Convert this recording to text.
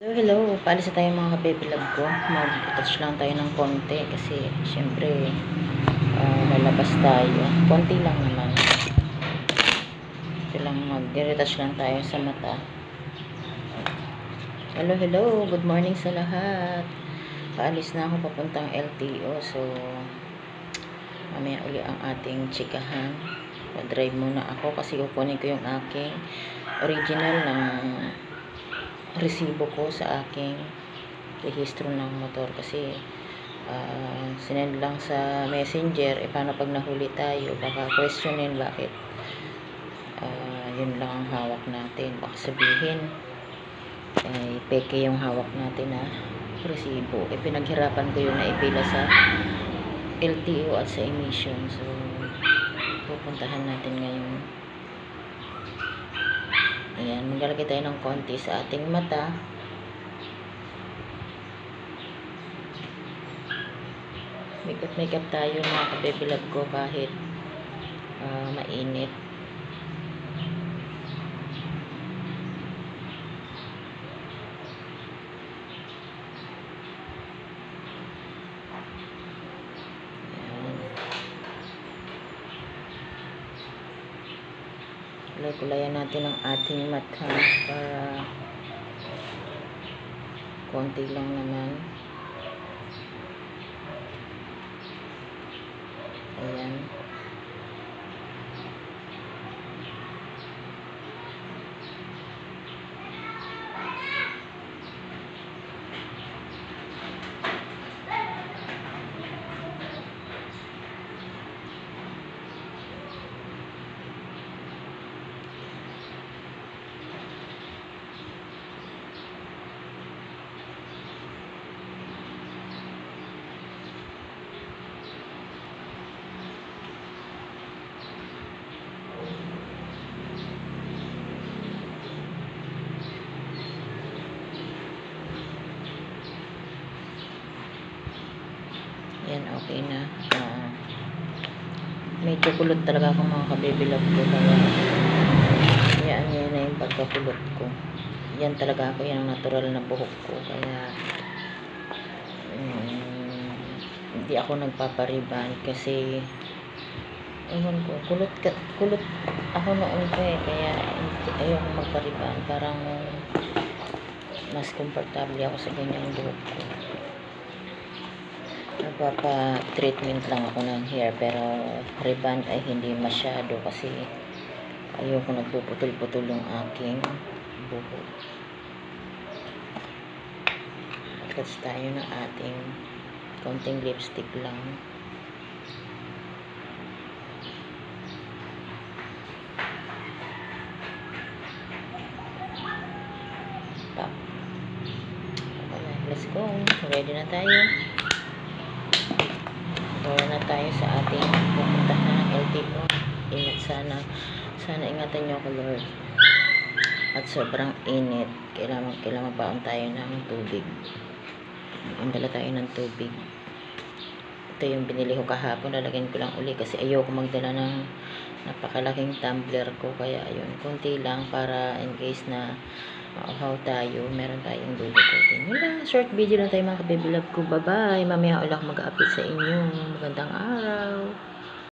So, hello, paalis na tayo mga ka-baby love ko. Mag-touch lang tayo ng konti kasi syempre lalabas tayo. Konti lang naman. Ito lang, mag-retouch lang tayo sa mata. Hello, hello, good morning sa lahat. Paalis na ako papuntang LTO. So, mamaya uli ang ating chikahan. Drive muna ako kasi kukunin ko yung aking original ng resibo ko sa aking rehistro ng motor kasi sinend lang sa messenger. Paano pag nahuli tayo, baka questionin bakit yun lang ang hawak natin, baka sabihin peke yung hawak natin na resibo. Pinaghirapan ko yun na ipila sa LTO at sa emission. So pupuntahan natin ngayon. Ayan, maglalagay tayo ng konti sa ating mata. Makeup tayo mga ka-baby love ko kahit mainit. Kulay-kulayan natin ang ating mata para konti lang naman. Ayan. Yan, okay na. Medyo kulot talaga ako mga ka-baby love ko. Kaya yan na yung pagkakulot ko. Yan talaga ako. Yan ang natural na buhok ko. Kaya hindi ako nagpapariban kasi ewan ko, kulot ako noon pa kaya ayoko magpariban. Parang mas komportable ako sa ganyang buhok ko. Nagpapa-treatment lang ako ng hair pero ribbon ay hindi masyado kasi ayoko nagpuputol-putol yung aking buhok. Attach tayo ng ating konting lipstick lang. Pop. Okay, let's go. Ready na tayo. Wala na tayo sa ating pupuntahan ng LTO. Ingat sana ingatan nyo ako, Lord. At sobrang init. Kailangan baon tayo ng tubig. Dala tayo ng tubig. Ito yung binili ko kahapon. Lalagyan ko lang uli kasi ayoko magdala ng napakalaking tumbler ko. Kaya ayun, konti lang para in case na mauhaw tayo, meron tayong dudukutin. Yun lang, short video lang tayo mga ka-baby love ko. Bye-bye. Mamaya ulit ako mag-update sa inyo. Magandang araw.